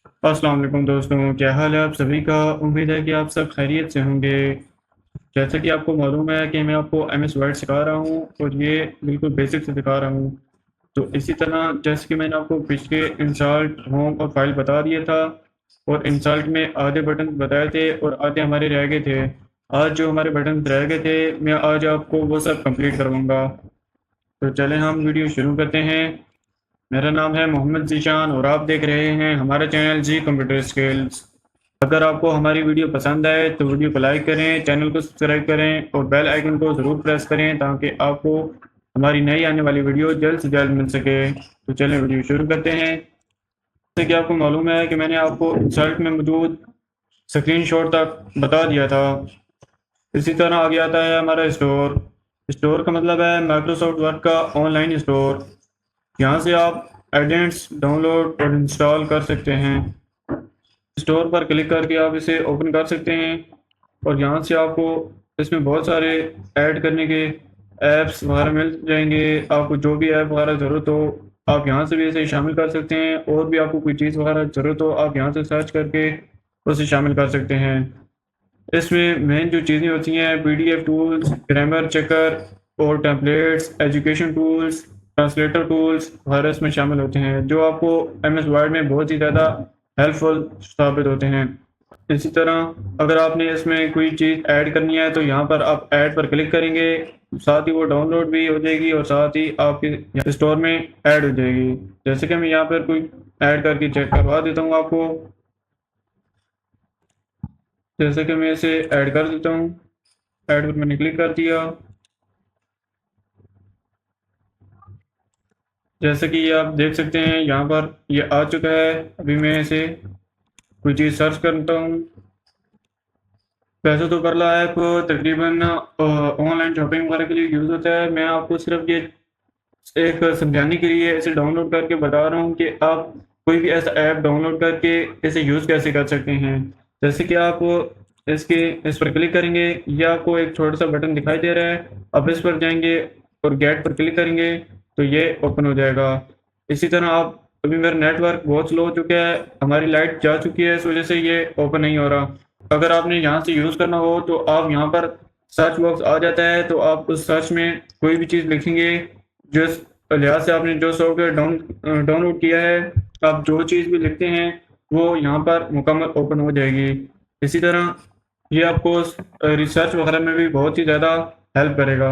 अस्सलाम वालेकुम दोस्तों, क्या हाल है आप सभी का। उम्मीद है कि आप सब खैरियत से होंगे। जैसा कि आपको मालूम है कि मैं आपको एमएस वर्ड सिखा रहा हूँ और ये बिल्कुल बेसिक से सिखा रहा हूँ। तो इसी तरह जैसे कि मैंने आपको पिछले इंसर्ट होम और फाइल बता दिया था, और इंसर्ट में आधे बटन बताए थे और आधे हमारे रह गए थे। आज जो हमारे बटन रह गए थे मैं आज आपको वो सब कंप्लीट करवाऊँगा। तो चलें हम वीडियो शुरू करते हैं। मेरा नाम है मोहम्मद ज़ीशान और आप देख रहे हैं हमारा चैनल जी कंप्यूटर स्किल्स। अगर आपको हमारी वीडियो पसंद आए तो वीडियो को लाइक करें, चैनल को सब्सक्राइब करें और बेल आइकन को ज़रूर प्रेस करें ताकि आपको हमारी नई आने वाली वीडियो जल्द से जल्द मिल सके। तो चलें वीडियो शुरू करते हैं। जैसे कि आपको मालूम है कि मैंने आपको इंसर्ट में मौजूद स्क्रीनशॉट तक बता दिया था। इसी तरह आगे आता है हमारा स्टोर। स्टोर का मतलब है माइक्रोसॉफ्ट वर्ड का ऑनलाइन स्टोर। यहाँ से आप एडेंट्स डाउनलोड और इंस्टॉल कर सकते हैं। स्टोर पर क्लिक करके आप इसे ओपन कर सकते हैं और यहाँ से आपको इसमें बहुत सारे ऐड करने के ऐप्स वगैरह मिल जाएंगे। आपको जो भी ऐप वगैरह ज़रूरत हो आप यहाँ से भी इसे शामिल कर सकते हैं, और भी आपको कोई चीज़ वगैरह ज़रूरत हो आप यहाँ से सर्च करके उसे शामिल कर सकते हैं। इसमें मेन जो चीज़ें होती हैं पीडीएफ टूल्स, ग्रामर चेकर और templates, education tools, translator tools वगैरह इसमें शामिल होते हैं जो आपको एमएस वर्ड में बहुत ही ज़्यादा हेल्पफुल साबित होते हैं। इसी तरह अगर आपने इसमें कोई चीज़ ऐड करनी है तो यहाँ पर आप ऐड पर क्लिक करेंगे, साथ ही वो डाउनलोड भी हो जाएगी और साथ ही आपके स्टोर में ऐड हो जाएगी। जैसे कि मैं यहाँ पर कोई ऐड करके चेक करवा देता हूँ आपको। जैसे कि मैं इसे ऐड कर देता हूँ, ऐड पर मैंने क्लिक कर दिया। जैसे कि ये आप देख सकते हैं यहाँ पर ये आ चुका है। अभी मैं इसे कोई चीज़ सर्च करता हूँ। वैसे तो परला ऐप तकरीबन ऑनलाइन शॉपिंग वगैरह के लिए यूज़ होता है। मैं आपको सिर्फ ये एक समझाने के लिए इसे डाउनलोड करके बता रहा हूँ कि आप कोई भी ऐसा ऐप डाउनलोड करके इसे यूज़ कैसे कर सकते हैं। जैसे कि आप इसके इस पर क्लिक करेंगे, ये आपको एक छोटा सा बटन दिखाई दे रहा है। अब इस पर जाएंगे और गेट पर क्लिक करेंगे तो ये ओपन हो जाएगा। इसी तरह आप अभी मेरा नेटवर्क बहुत स्लो हो चुका है, हमारी लाइट जा चुकी है, इस वजह से ये ओपन नहीं हो रहा। अगर आपने यहाँ से यूज़ करना हो तो आप यहाँ पर सर्च बॉक्स आ जाता है, तो आप उस सर्च में कोई भी चीज़ लिखेंगे जिस लिहाज से आपने जो सॉफ्टवेयर डाउनलोड किया है, आप जो चीज़ भी लिखते हैं वो यहाँ पर मुकम्मल ओपन हो जाएगी। इसी तरह ये आपको रिसर्च वगैरह में भी बहुत ही ज़्यादा हेल्प करेगा।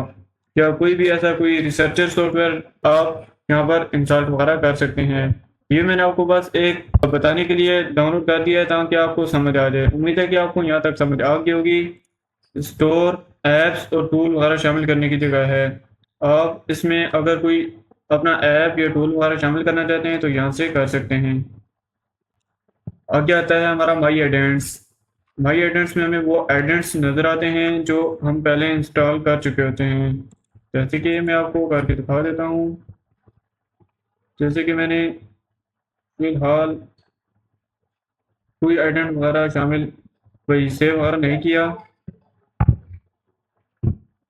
या कोई भी ऐसा कोई रिसर्चर सॉफ्टवेयर आप यहाँ पर इंस्टॉल वगैरह कर सकते हैं। ये मैंने आपको बस एक बताने के लिए डाउनलोड कर दिया है ताकि आपको समझ आ जाए। उम्मीद है कि आपको यहाँ तक समझ आ गई होगी। स्टोर ऐप्स और टूल वगैरह शामिल करने की जगह है। आप इसमें अगर कोई अपना ऐप या टूल वगैरह शामिल करना चाहते हैं तो यहाँ से कर सकते हैं। आगे आता है हमारा माई एडेंट्स। माई एडेंट्स में हमें वो एडेंट्स नज़र आते हैं जो हम पहले इंस्टॉल कर चुके होते हैं। जैसे कि मैं आपको करके दिखा देता हूँ। जैसे कि मैंने फिलहाल कोई एडेंट वगैरह शामिल कोई सेव वगैरह नहीं किया,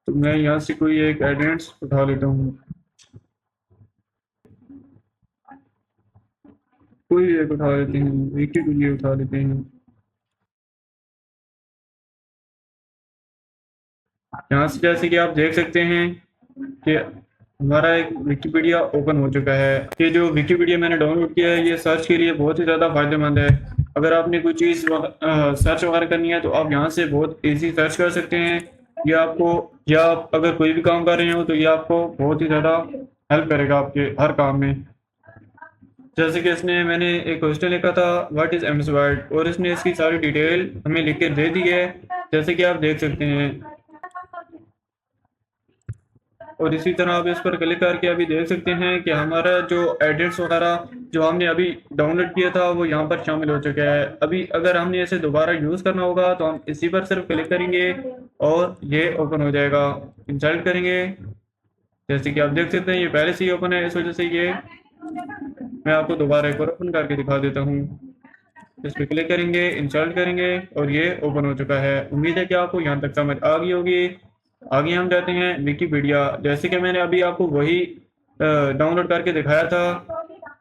तो मैं यहाँ से कोई एक एडेंट्स उठा लेता हूँ। कोई एक उठा लेते हैं, एक ही के लिए उठा लेते हैं। यहाँ से जैसे कि आप देख सकते हैं कि हमारा एक विकिपीडिया ओपन हो चुका है। ये जो विकिपीडिया मैंने डाउनलोड किया है ये सर्च के लिए बहुत ही ज़्यादा फायदेमंद है। अगर आपने कोई चीज़ सर्च वगैरह करनी है तो आप यहाँ से बहुत इजी सर्च कर सकते हैं। ये आपको, या आप अगर कोई भी काम कर रहे हो तो ये आपको बहुत ही ज़्यादा हेल्प करेगा आपके हर काम में। जैसे कि इसने मैंने एक क्वेश्चन लिखा था व्हाट इज़ एमएस वर्ड, और इसने इसकी सारी डिटेल हमें लिख के दे दी है, जैसे कि आप देख सकते हैं। और इसी तरह आप इस पर क्लिक करके अभी देख सकते हैं कि हमारा जो एडिट्स वगैरह जो हमने अभी डाउनलोड किया था वो यहाँ पर शामिल हो चुका है। अभी अगर हमने इसे दोबारा यूज़ करना होगा तो हम इसी पर सिर्फ क्लिक करेंगे और ये ओपन हो जाएगा। इंसर्ट करेंगे, जैसे कि आप देख सकते हैं ये पहले से ही ओपन है, इस वजह से ये मैं आपको दोबारा एक बार ओपन करके दिखा देता हूँ। इस पर क्लिक करेंगे, इंस्टॉल करेंगे और ये ओपन हो चुका है। उम्मीद है कि आपको यहाँ तक समझ आ गई होगी। आगे हम जाते हैं विकिपीडिया। जैसे कि मैंने अभी आपको वही डाउनलोड करके दिखाया था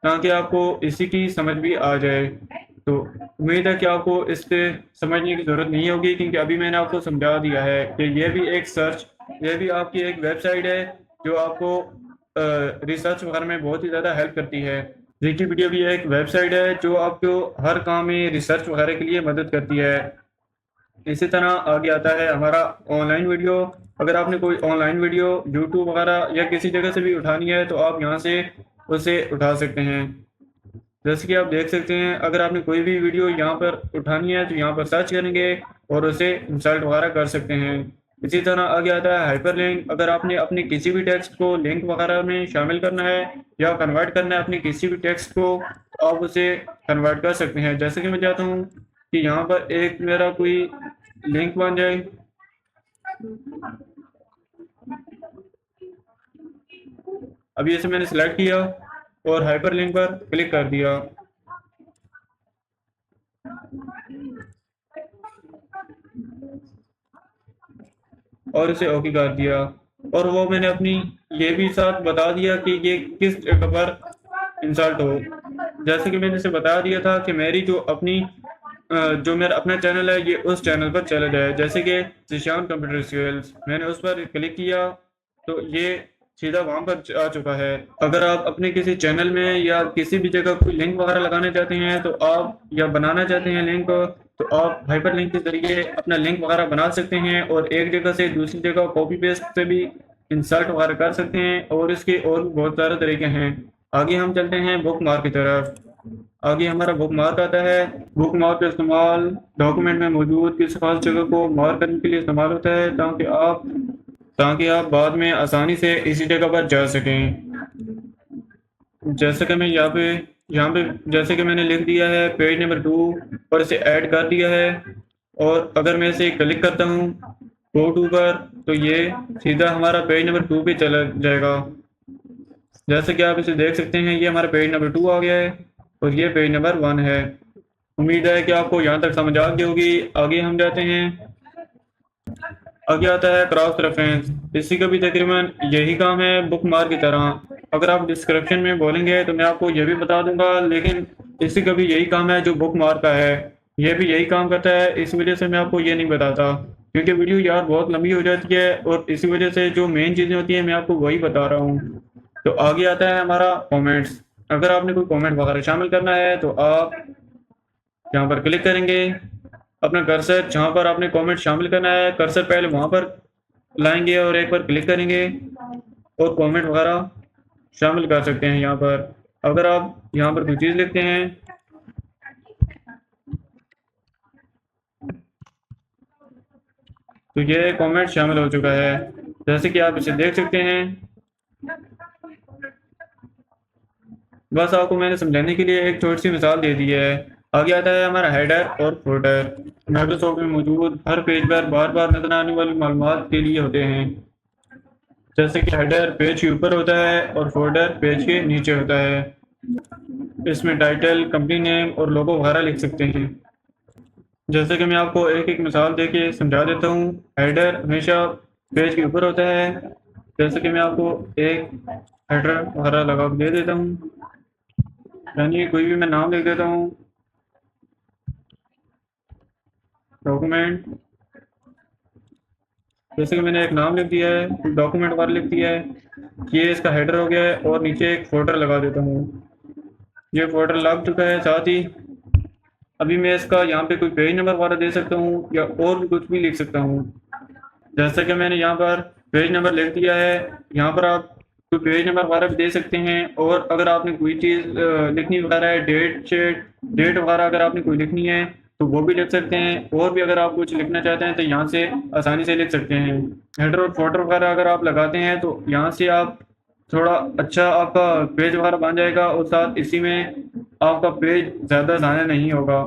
ताकि आपको इसी की समझ भी आ जाए। तो उम्मीद है कि आपको इस पे समझने की ज़रूरत नहीं होगी, क्योंकि अभी मैंने आपको समझा दिया है कि ये भी आपकी एक वेबसाइट है जो आपको रिसर्च वगैरह में बहुत ही ज़्यादा हेल्प करती है। विकिपीडिया भी एक वेबसाइट है जो आपको हर काम में रिसर्च वगैरह के लिए मदद करती है। इसी तरह आगे आता है हमारा ऑनलाइन वीडियो। अगर आपने कोई ऑनलाइन वीडियो यूट्यूब वगैरह या किसी जगह से भी उठानी है तो आप यहाँ से उसे उठा सकते हैं। जैसे कि आप देख सकते हैं, अगर आपने कोई भी वीडियो यहाँ पर उठानी है तो यहाँ पर सर्च करेंगे और उसे इंसर्ट वगैरह कर सकते हैं। इसी तरह आगे आता है हाइपरलिंक। अगर आपने अपने किसी भी टेक्स्ट को लिंक वगैरह में शामिल करना है या कन्वर्ट करना है अपने किसी भी टेक्स्ट को, तो आप उसे कन्वर्ट कर सकते हैं। जैसे कि मैं चाहता हूँ कि यहाँ पर एक मेरा कोई लिंक बन जाए। अभी इसे मैंने सिलेक्ट किया और हाइपरलिंक पर क्लिक कर दिया। और इसे ओके कर दिया, और वो मैंने अपनी ये भी साथ बता दिया कि ये किस जगह पर इंसर्ट हो। जैसे कि मैंने इसे बता दिया था कि मेरी जो मेरा अपना चैनल है ये उस चैनल पर चला जाए, जैसे कि ज़ीशान कंप्यूटर स्किल्स। मैंने उस पर क्लिक किया तो ये सीधा वहाँ पर आ चुका है। अगर आप अपने किसी चैनल में या किसी भी जगह कोई लिंक वगैरह लगाना चाहते हैं तो आप, या बनाना चाहते हैं लिंक, तो आप हाइपर लिंक के जरिए अपना लिंक वगैरह बना सकते हैं और एक जगह से दूसरी जगह कॉपी पेस्ट से भी इंसर्ट वगैरह कर सकते हैं। और इसके और भी बहुत सारे तरीके हैं। आगे हम चलते हैं बुक मार्क की तरफ। आगे हमारा बुक मार्क आता है। बुक मार्क का इस्तेमाल डॉक्यूमेंट में मौजूद किसी खास जगह को मार्क करने के लिए इस्तेमाल होता है, ताकि आप बाद में आसानी से इसी जगह पर जा सकें। जैसे कि मैं यहाँ पे जैसे कि मैंने लिख दिया है पेज नंबर 2 और इसे ऐड कर दिया है। और अगर मैं इसे क्लिक करता हूँ गो टू पर, तो ये सीधा हमारा पेज नंबर 2 पे चला जाएगा। जैसे कि आप इसे देख सकते हैं, ये हमारा पेज नंबर 2 आ गया है और ये पेज नंबर 1 है। उम्मीद है कि आपको यहाँ तक समझ आ गई होगी। आगे हम जाते हैं। आगे आता है क्रॉस रेफरेंस। इसी का भी तकरीबन यही काम है बुक मार्क की तरह। अगर आप डिस्क्रिप्शन में बोलेंगे तो मैं आपको ये भी बता दूंगा, लेकिन इसी का भी यही काम है जो बुक मार्क का है, ये भी यही काम करता है। इस वजह से मैं आपको ये नहीं बताता, क्योंकि वीडियो यार बहुत लंबी हो जाती है और इसी वजह से जो मेन चीज़ें होती हैं मैं आपको वही बता रहा हूँ। तो आगे आता है हमारा कॉमेंट्स। अगर आपने कोई कॉमेंट वगैरह शामिल करना है तो आप यहाँ पर क्लिक करेंगे। अपना कर्सर जहाँ पर आपने कमेंट शामिल करना है, कर्सर पहले वहाँ पर लाएंगे और एक बार क्लिक करेंगे और कमेंट वगैरह शामिल कर सकते हैं यहाँ पर। अगर आप यहाँ पर कोई चीज़ लिखते हैं तो ये कमेंट शामिल हो चुका है, जैसे कि आप इसे देख सकते हैं। बस आपको मैंने समझाने के लिए एक छोटी सी मिसाल दे दी है। आगे आता है हमारा हेडर और फुटर। माइक्रोसॉफ्ट में मौजूद हर पेज पर बार बार नजर आने वाली मालूमात के लिए होते हैं। जैसे कि हेडर पेज के ऊपर होता है और फोल्डर पेज के नीचे होता है। इसमें टाइटल, कंपनी नेम और लोगो वगैरह लिख सकते हैं। जैसे कि मैं आपको एक एक मिसाल देके समझा देता हूँ। हेडर हमेशा पेज के ऊपर होता है। जैसे कि मैं आपको एक हेडर वगैरह लगा के दे देता हूँ, यानी कोई भी मैं नाम लिख देता हूँ, डॉक्यूमेंट। जैसे कि मैंने एक नाम लिख दिया है, डॉक्यूमेंट वगैरह लिख दिया है, ये इसका हेडर हो गया है। और नीचे एक फोल्डर लगा देता हूँ, ये फोल्डर लग चुका है। साथ ही अभी मैं इसका यहाँ पे कोई पेज नंबर वगैरह दे सकता हूँ या और भी कुछ भी लिख सकता हूँ। जैसे कि मैंने यहाँ पर पेज नंबर लिख दिया है। यहाँ पर आप कोई पेज नंबर वगैरह भी दे सकते हैं। और अगर आपने कोई चीज़ लिखनी वगैरह है, डेट वगैरह अगर आपने कोई लिखनी है तो वो भी लिख सकते हैं। और भी अगर आप कुछ लिखना चाहते हैं तो यहाँ से आसानी से लिख सकते हैं। हेडर और फोल्डर वगैरह अगर आप लगाते हैं तो यहाँ से आप थोड़ा अच्छा आपका पेज वगैरह बन जाएगा और साथ इसी में आपका पेज ज़्यादा ज़ाया नहीं होगा।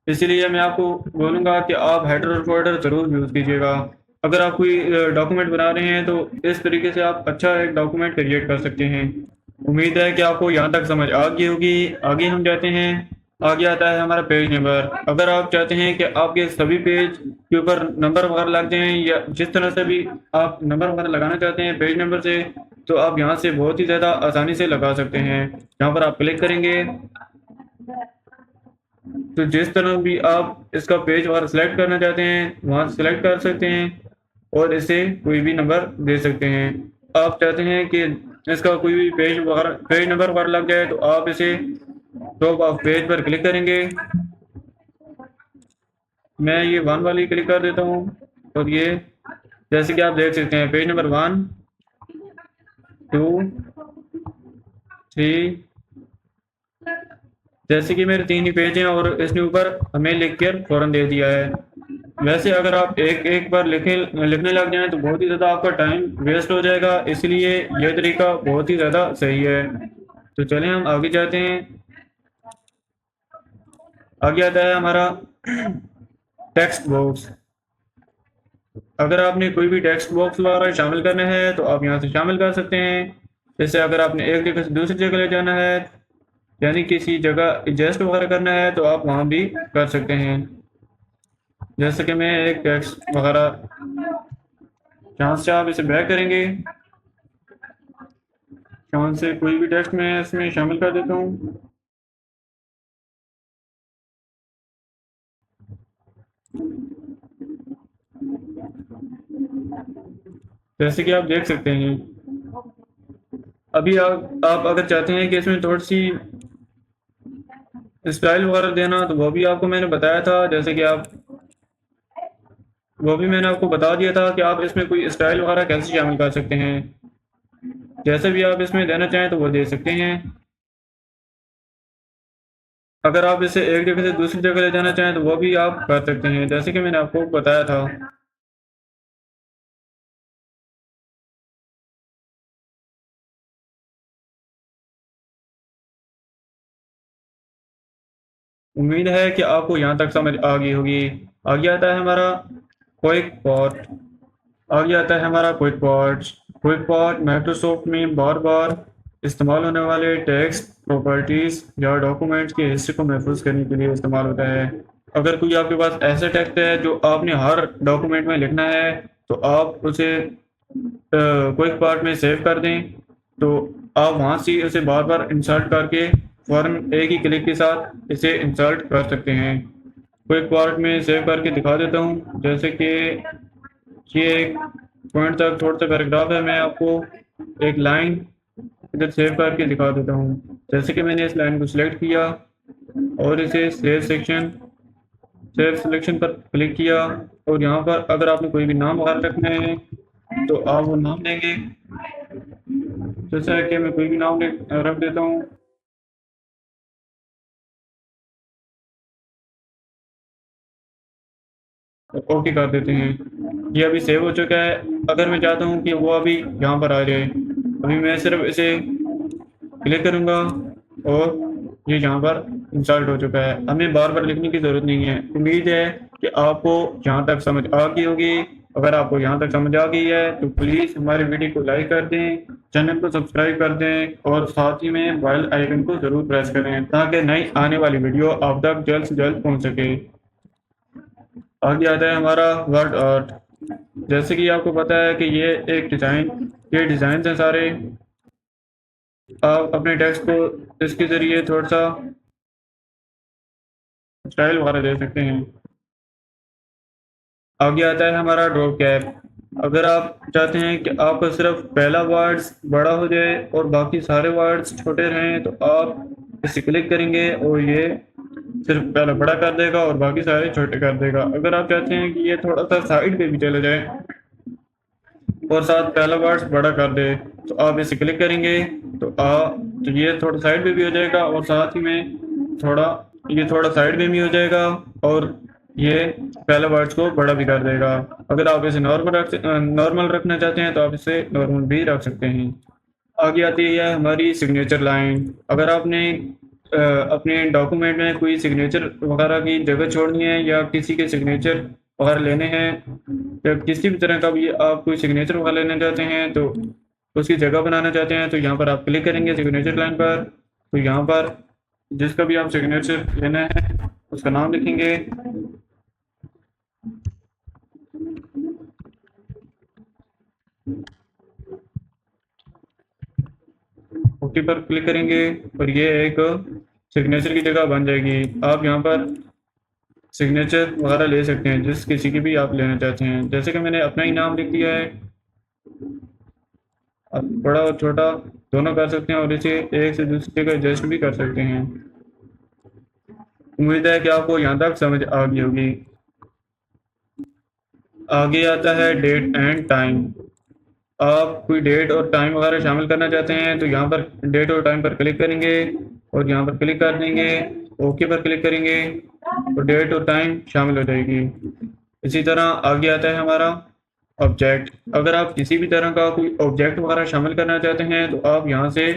इसीलिए मैं आपको बोलूँगा कि आप हेडर और फोल्डर ज़रूर यूज़ कीजिएगा। अगर आप कोई डॉक्यूमेंट बना रहे हैं तो इस तरीके से आप अच्छा एक डॉक्यूमेंट क्रिएट कर सकते हैं। उम्मीद है कि आपको यहाँ तक समझ आ गई होगी। आगे हम जाते हैं। आगे आता है हमारा पेज नंबर। अगर आप चाहते हैं कि आपके सभी पेज के ऊपर नंबर वगैरह लग जाएं या जिस तरह से भी आप नंबर वगैरह लगाना चाहते हैं पेज नंबर से, तो आप यहाँ से बहुत ही ज़्यादा आसानी से लगा सकते हैं। यहाँ पर आप क्लिक करेंगे तो जिस तरह भी आप इसका पेज वगैरह सेलेक्ट करना चाहते हैं वहाँ सेलेक्ट कर सकते हैं और इसे कोई भी नंबर दे सकते हैं। आप चाहते हैं कि इसका कोई भी पेज नंबर वगैरह लग जाए तो आप इसे टॉप ऑफ पेज पर क्लिक करेंगे। मैं ये 1 वाली क्लिक कर देता हूँ और ये जैसे कि आप देख सकते हैं पेज नंबर 1, 2, 3, जैसे कि मेरे 3 ही पेज हैं और इसने ऊपर हमें लिख कर फौरन दे दिया है। वैसे अगर आप एक एक बार लिखने लग जाएं तो बहुत ही ज़्यादा आपका टाइम वेस्ट हो जाएगा, इसलिए यह तरीका बहुत ही ज़्यादा सही है। तो चलें हम आगे जाते हैं। आगे आता है हमारा टेक्स्ट बॉक्स। अगर आपने कोई भी टेक्स्ट बॉक्स वगैरह शामिल करना है तो आप यहाँ से शामिल कर सकते हैं। जैसे अगर आपने एक जगह से दूसरी जगह ले जाना है, यानी किसी जगह एडजस्ट वगैरह करना है, तो आप वहाँ भी कर सकते हैं। जैसे कि मैं एक टेक्स्ट वगैरह, यहाँ से आप इसे बैक करेंगे, यहाँ से कोई भी टेक्स्ट मैं इसमें शामिल कर देता हूँ। जैसे कि आप देख सकते हैं अभी आप अगर चाहते हैं कि इसमें थोड़ी सी स्टाइल वगैरह देना, तो वो भी आपको मैंने बताया था। जैसे कि आप वो भी मैंने आपको बता दिया था कि आप इसमें कोई स्टाइल वगैरह कैसे शामिल कर सकते हैं। जैसे भी आप इसमें देना चाहें तो वो दे सकते हैं। अगर आप इसे एक जगह से दूसरी जगह ले जाना चाहें तो वो भी आप कर सकते हैं, जैसे कि मैंने आपको बताया था। उम्मीद है कि आपको यहाँ तक समझ आ गई होगी। आगे आता है हमारा क्विक पॉट। आगे आता है हमारा quick pot. Quick pot Microsoft में बार बार इस्तेमाल होने वाले टेक्स्ट प्रॉपर्टीज या डॉक्यूमेंट्स की हिस्ट्री को महफूज करने के लिए इस्तेमाल होता है। अगर कोई आपके पास ऐसा टेक्स्ट है जो आपने हर डॉक्यूमेंट में लिखना है, तो आप उसे क्विक पार्ट में सेव कर दें, तो आप वहाँ से उसे बार बार इंसर्ट करके फ़ौरन एक ही क्लिक के साथ इसे इंसर्ट कर सकते हैं। क्विक पार्ट में सेव करके दिखा देता हूँ। जैसे कि ये एक पॉइंट तक थोड़ा सा पैराग्राफ है, मैं आपको एक लाइन इधर सेव करके दिखा देता हूँ। जैसे कि मैंने इस लाइन को सिलेक्ट किया और इसे सेव सिलेक्शन पर क्लिक किया, और यहाँ पर अगर आपने कोई भी नाम वगैरह रखना है तो आप वो नाम देंगे। जैसा कि मैं कोई भी नाम रख देता हूँ। ओके कर देते हैं। ये अभी सेव हो चुका है। अगर मैं चाहता हूँ कि वो अभी यहाँ पर आ जाए, अभी मैं सिर्फ इसे क्लिक करूँगा और ये यहाँ पर इंस्टॉल हो चुका है। हमें बार बार लिखने की ज़रूरत नहीं है। उम्मीद है कि आपको यहाँ तक समझ आ गई होगी। अगर आपको यहाँ तक समझ आ गई है तो प्लीज़ हमारे वीडियो को लाइक कर दें, चैनल को सब्सक्राइब कर दें और साथ ही में बेल आइकन को ज़रूर प्रेस करें ताकि नई आने वाली वीडियो आप तक जल्द से जल्द पहुँच सके। आगे आता है हमारा वर्ड आर्ट। जैसे कि आपको पता है कि ये डिज़ाइन हैं सारे। आप अपने टेक्स्ट को इसके ज़रिए थोड़ा सा स्टाइल वगैरह दे सकते हैं। आगे आता है हमारा ड्रॉ कैप। अगर आप चाहते हैं कि आपका सिर्फ पहला वर्ड्स बड़ा हो जाए और बाकी सारे वर्ड्स छोटे रहें, तो आप इसे क्लिक करेंगे और ये सिर्फ पहला बड़ा कर देगा और बाकी सारे छोटे कर देगा। अगर आप चाहते हैं कि ये थोड़ा सा साइड पे भी चले जाए और साथ पहला वर्ड्स बड़ा कर दे, तो आप इसे क्लिक करेंगे तो ये थोड़ा साइड पे भी हो जाएगा और साथ ही में थोड़ा ये थोड़ा साइड में भी हो जाएगा और ये पहले वर्ड्स को बड़ा भी कर देगा। अगर आप इसे नॉर्मल रखना चाहते हैं तो आप इसे नॉर्मल भी रख सकते हैं। आगे आती है हमारी सिग्नेचर लाइन। अगर आपने अपने डॉक्यूमेंट में कोई सिग्नेचर वगैरह की जगह छोड़नी है या किसी के सिग्नेचर वगैरह लेने हैं या किसी भी तरह का भी आप कोई सिग्नेचर वगैरह लेना चाहते हैं, तो उसकी जगह बनाना चाहते हैं, तो यहाँ पर आप क्लिक करेंगे सिग्नेचर लाइन पर। तो यहाँ पर जिसका भी आप सिग्नेचर लेना है उसका नाम लिखेंगे। ओके पर क्लिक करेंगे और ये एक सिग्नेचर की जगह बन जाएगी। आप यहाँ पर सिग्नेचर वगैरह ले सकते हैं जिस किसी की भी आप लेना चाहते हैं। जैसे कि मैंने अपना ही नाम लिख दिया है, आप बड़ा और छोटा दोनों कर सकते हैं और इसे एक से दूसरी जगह एडजस्ट भी कर सकते हैं। उम्मीद है कि आपको यहाँ तक समझ आ गई होगी। आगे आता है डेट एंड टाइम। आप कोई डेट और टाइम वगैरह शामिल करना चाहते हैं तो यहाँ पर डेट और टाइम पर क्लिक करेंगे और यहाँ पर क्लिक कर देंगे, ओके पर क्लिक करेंगे तो डेट और टाइम शामिल हो जाएगी। इसी तरह आगे आता है हमारा ऑब्जेक्ट। अगर आप किसी भी तरह का कोई ऑब्जेक्ट वगैरह शामिल करना चाहते हैं तो आप यहाँ से,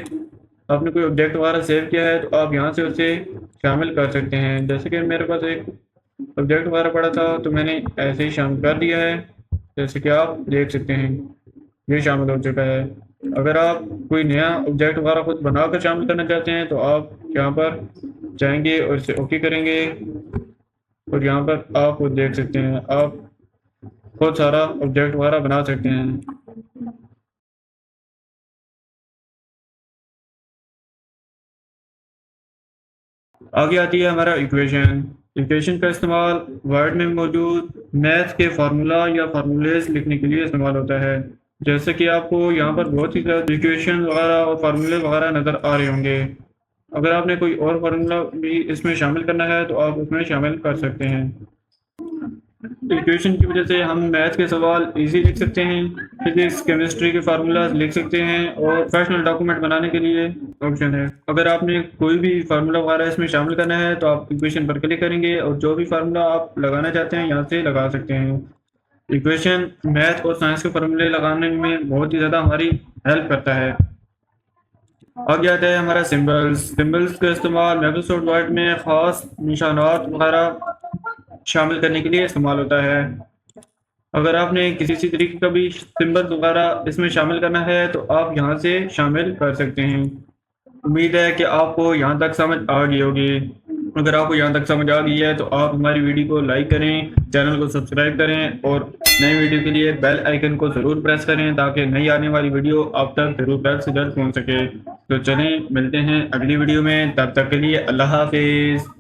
आपने कोई ऑब्जेक्ट वगैरह सेव किया है तो आप यहाँ से उसे शामिल कर सकते हैं। जैसे कि मेरे पास एक ऑब्जेक्ट वगैरह पड़ा था तो मैंने ऐसे ही शामिल कर दिया है, जैसे कि आप देख सकते हैं ये शामिल हो चुका है। अगर आप कोई नया ऑब्जेक्ट वगैरह खुद बनाकर शामिल करना चाहते हैं तो आप यहाँ पर जाएंगे और इसे ओके करेंगे और यहाँ पर आप खुद देख सकते हैं, आप बहुत सारा ऑब्जेक्ट वगैरह बना सकते हैं। आगे आती है हमारा इक्वेशन। इक्वेशन का इस्तेमाल वर्ड में मौजूद मैथ के फार्मूला या फार्मूलेज लिखने के लिए इस्तेमाल होता है। जैसे कि आपको यहाँ पर बहुत ही ज़्यादा इक्वेशन वगैरह और फार्मूले वगैरह नज़र आ रहे होंगे। अगर आपने कोई और फार्मूला भी इसमें शामिल करना है तो आप उसमें शामिल कर सकते हैं। इक्वेशन की वजह से हम मैथ के सवाल इजी लिख सकते हैं, फिजिक्स केमिस्ट्री के फार्मूलाज लिख सकते हैं और प्रोफेशनल डॉक्यूमेंट बनाने के लिए ऑप्शन है। अगर आपने कोई भी फार्मूला वगैरह इसमें शामिल करना है तो आप इक्वेशन पर क्लिक करेंगे और जो भी फार्मूला आप लगाना चाहते हैं यहाँ से लगा सकते हैं। इक्वेशन मैथ और साइंस के फार्मूले लगाने में बहुत ही ज़्यादा हमारी हेल्प करता है। आगे आता है हमारा सिंबल्स। सिंबल्स का इस्तेमाल माइक्रोसॉफ्ट वर्ड में ख़ास निशानात वगैरह शामिल करने के लिए इस्तेमाल होता है। अगर आपने किसी तरीके का भी सिंबल वगैरह इसमें शामिल करना है तो आप यहाँ से शामिल कर सकते हैं। उम्मीद है कि आपको यहाँ तक समझ आ गई होगी। अगर आपको यहाँ तक समझ आ गई है तो आप हमारी वीडियो को लाइक करें, चैनल को सब्सक्राइब करें और नई वीडियो के लिए बेल आइकन को ज़रूर प्रेस करें ताकि नई आने वाली वीडियो आप तक ज़रूर जल्द से जल्द पहुँच सके। तो चलें मिलते हैं अगली वीडियो में, तब तक के लिए अल्लाह हाफिज़।